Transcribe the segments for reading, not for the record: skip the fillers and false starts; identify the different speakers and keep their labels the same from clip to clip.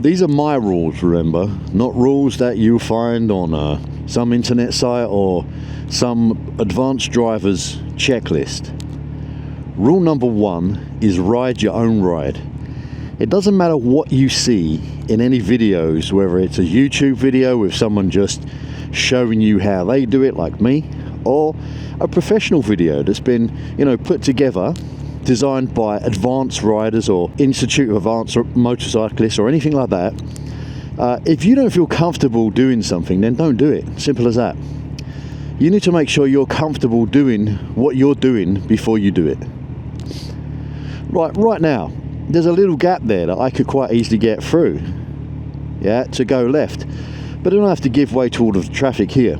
Speaker 1: these are my rules, remember, not rules that you find on some internet site or some advanced driver's checklist. Rule number 1 is ride your own ride. It doesn't matter what you see in any videos, whether it's a YouTube video with someone just showing you how they do it, like me, or a professional video that's been, put together, designed by advanced riders or Institute of Advanced Motorcyclists or anything like that. If you don't feel comfortable doing something, then don't do it. Simple as that. You need to make sure you're comfortable doing what you're doing before you do it. Right now, there's a little gap there that I could quite easily get through, to go left. But I don't have to give way to all of the traffic here.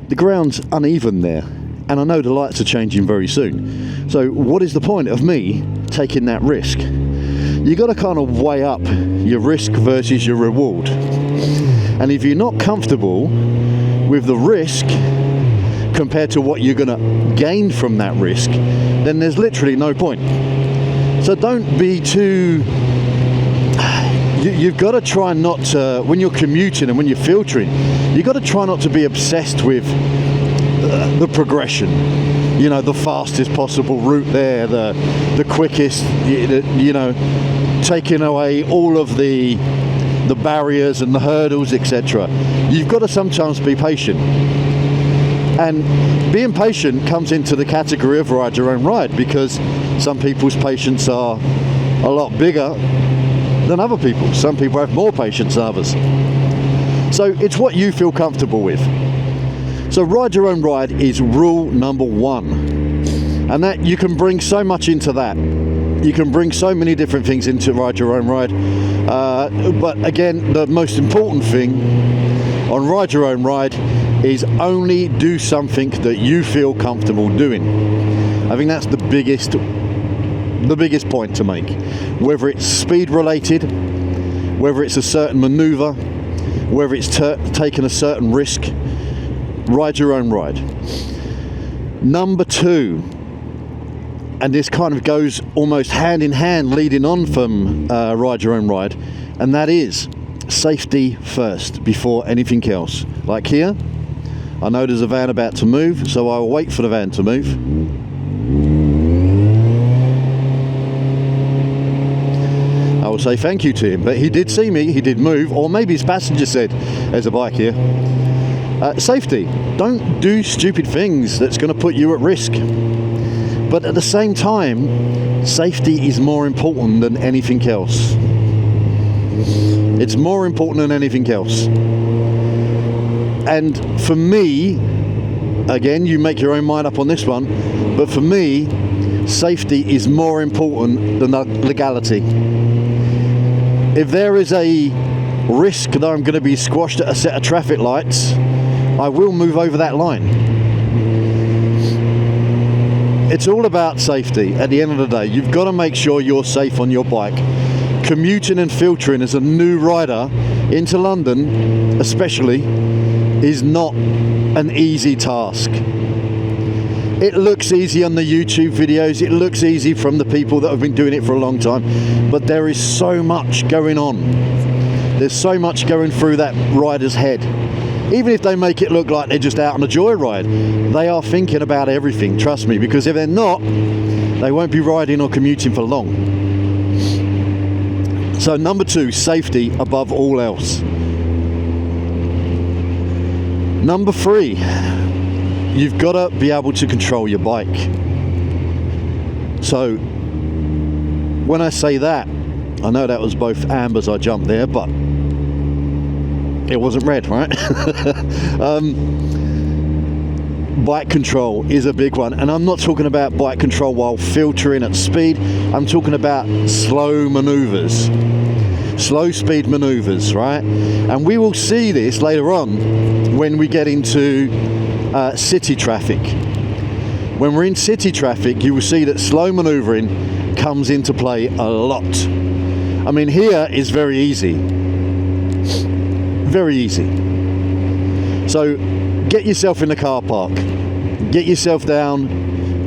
Speaker 1: The ground's uneven there, and I know the lights are changing very soon. So what is the point of me taking that risk? You got to kind of weigh up your risk versus your reward. And if you're not comfortable with the risk compared to what you're going to gain from that risk, then there's literally no point. So don't be too... You've got to try not to, when you're commuting and when you're filtering, you've got to try not to be obsessed with the progression. The fastest possible route there, the quickest, taking away all of the barriers and the hurdles, etc. You've got to sometimes be patient. And being patient comes into the category of ride your own ride, because some people's patience are a lot bigger than other people. Some people have more patience than others. So it's what you feel comfortable with. So ride your own ride is rule number 1. And that you can bring so much into that. You can bring so many different things into ride your own ride. But again, the most important thing on ride your own ride is only do something that you feel comfortable doing. I think that's the biggest point to make. Whether it's speed related, whether it's a certain maneuver, whether it's taking a certain risk, ride your own ride. Number 2, and this kind of goes almost hand in hand leading on from ride your own ride, and that is safety first before anything else. Like here, I know there's a van about to move, so I'll wait for the van to move. I will say thank you to him, but he did see me, he did move, or maybe his passenger said, there's a bike here. Safety. Don't do stupid things that's going to put you at risk. But at the same time, safety is more important than anything else. It's more important than anything else. And for me, again, you make your own mind up on this one, but for me, safety is more important than legality. If there is a risk that I'm going to be squashed at a set of traffic lights, I will move over that line. It's all about safety at the end of the day. You've got to make sure you're safe on your bike. Commuting and filtering as a new rider into London, especially, is not an easy task. It looks easy on the YouTube videos, it looks easy from the people that have been doing it for a long time, but there is so much going on. There's so much going through that rider's head. Even if they make it look like they're just out on a joyride, they are thinking about everything, trust me, because if they're not, they won't be riding or commuting for long. So number 2, safety above all else. Number 3, you've got to be able to control your bike. So when I say that, I know that was both ambers I jumped there, but it wasn't red, right? Bike control is a big one, and I'm not talking about bike control while filtering at speed. I'm talking about slow maneuvers, slow speed maneuvers, right? And we will see this later on when we get into city traffic. When we're in city traffic, you will see that slow maneuvering comes into play a lot. I mean, here is very easy. Very easy. So get yourself in the car park, get yourself down,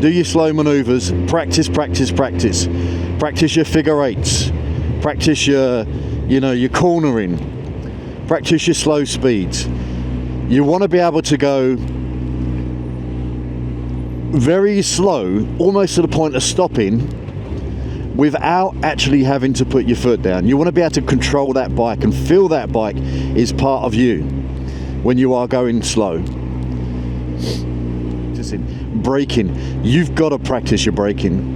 Speaker 1: do your slow maneuvers, practice your figure eights, practice your you know, your cornering, practice your slow speeds. You want to be able to go very slow, almost to the point of stopping, without actually having to put your foot down. You want to be able to control that bike and feel that bike is part of you when you are going slow. Just in braking, you've got to practice your braking.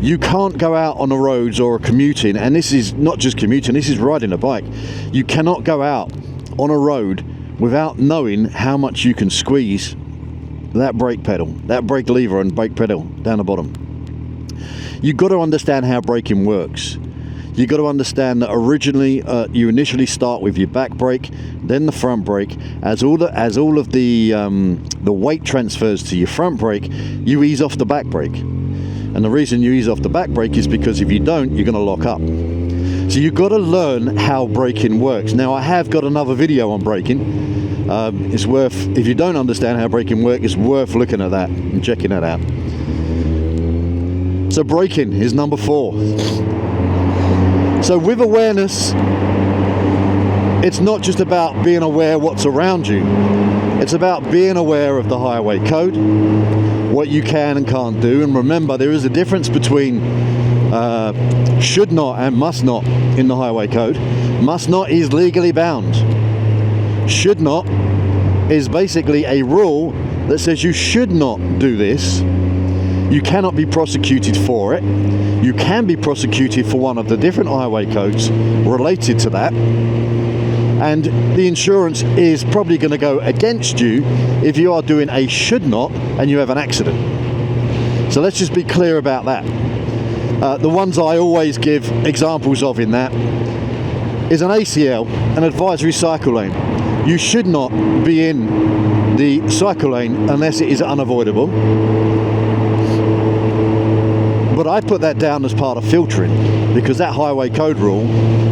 Speaker 1: You can't go out on the roads or commuting, and this is not just commuting, this is riding a bike. You cannot go out on a road without knowing how much you can squeeze that brake pedal, that brake lever and brake pedal down the bottom. You've got to understand how braking works. You've got to understand that originally you initially start with your back brake, then the front brake. As all of the weight transfers to your front brake, you ease off the back brake. And the reason you ease off the back brake is because if you don't, you're going to lock up. So you've got to learn how braking works. Now, I have got another video on braking. It's worth, if you don't understand how braking works, it's worth looking at that and checking that out. So braking is number 4. So with awareness, it's not just about being aware what's around you. It's about being aware of the highway code, what you can and can't do. And remember, there is a difference between should not and must not in the highway code. Must not is legally bound. Should not is basically a rule that says you should not do this. You cannot be prosecuted for it. You can be prosecuted for one of the different highway codes related to that. And the insurance is probably going to go against you if you are doing a should not and you have an accident. So let's just be clear about that. The ones I always give examples of in that is an ACL, an advisory cycle lane. You should not be in the cycle lane unless it is unavoidable. But I put that down as part of filtering because that highway code rule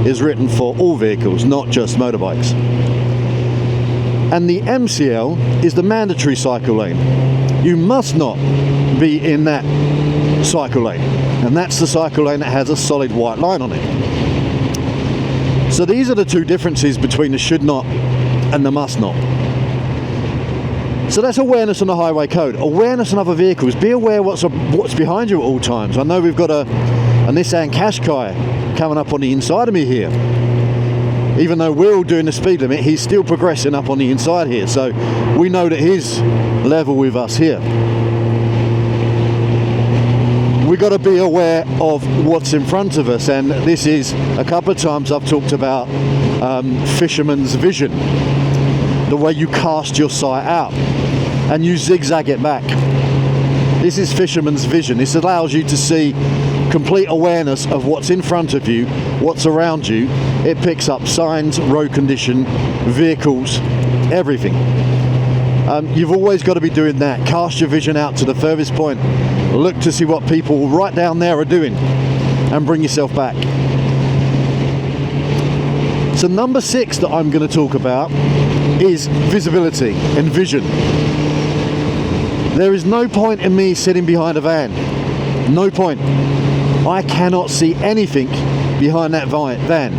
Speaker 1: is written for all vehicles, not just motorbikes. And the MCL is the mandatory cycle lane. You must not be in that cycle lane. And that's the cycle lane that has a solid white line on it. So these are the two differences between the should not and the must not. So that's awareness on the highway code. Awareness on other vehicles. Be aware what's behind you at all times. I know we've got a Nissan Qashqai coming up on the inside of me here. Even though we're all doing the speed limit, he's still progressing up on the inside here. So we know that he's level with us here. We've got to be aware of what's in front of us. And this is, a couple of times I've talked about fisherman's vision. The way you cast your sight out and you zigzag it back. This is fisherman's vision. This allows you to see complete awareness of what's in front of you, what's around you. It picks up signs, road condition, vehicles, everything. You've always got to be doing that. Cast your vision out to the furthest point. Look to see what people right down there are doing and bring yourself back. So number 6 that I'm going to talk about is visibility and vision. There is no point in me sitting behind a van. No point. I cannot see anything behind that van.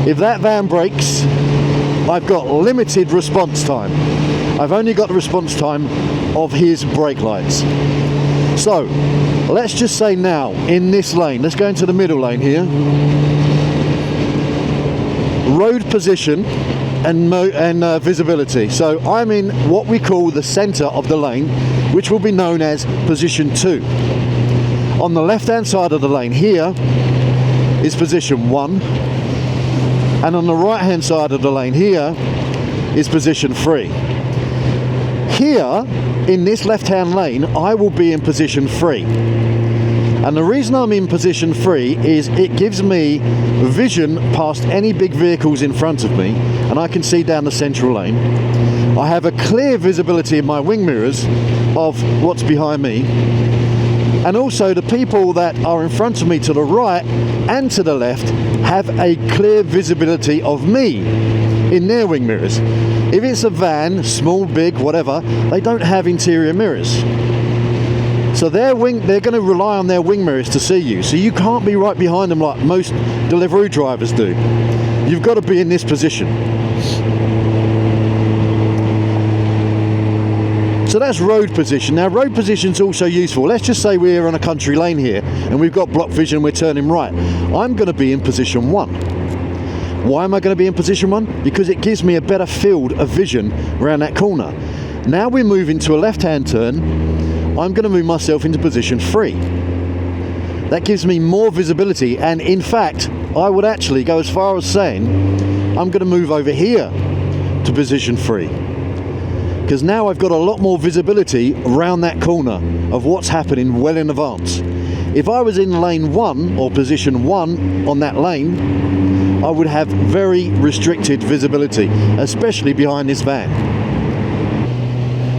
Speaker 1: If that van brakes, I've got limited response time. I've only got the response time of his brake lights. So let's just say now in this lane, let's go into the middle lane here. Road position and visibility. So I'm in what we call the center of the lane, which will be known as position 2. On the left hand side of the lane here is position 1, and on the right hand side of the lane here is position 3. Here in this left hand lane I will be in position 3. And the reason I'm in position 3 is it gives me vision past any big vehicles in front of me, and I can see down the central lane. I have a clear visibility in my wing mirrors of what's behind me, and also the people that are in front of me to the right and to the left have a clear visibility of me in their wing mirrors. If it's a van, small, big, whatever, they don't have interior mirrors. So they're going to rely on their wing mirrors to see you. So you can't be right behind them like most Deliveroo drivers do. You've got to be in this position. So that's road position. Now road position is also useful. Let's just say we're on a country lane here and we've got block vision, we're turning right. I'm going to be in position 1. Why am I going to be in position 1? Because it gives me a better field of vision around that corner. Now we're moving to a left-hand turn. I'm going to move myself into position 3. That gives me more visibility, and in fact I would actually go as far as saying I'm going to move over here to position 3, because now I've got a lot more visibility around that corner of what's happening well in advance. If I was in lane 1 or position 1 on that lane, I would have very restricted visibility, especially behind this van.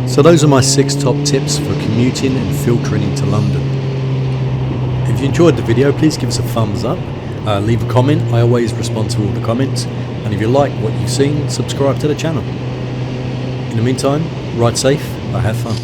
Speaker 2: So those are my 6 top tips for commuting and filtering into London. If you enjoyed the video, please give us a thumbs up, leave a comment. I always respond to all the comments, and if you like what you've seen, subscribe to the channel. In the meantime, ride safe, but have fun.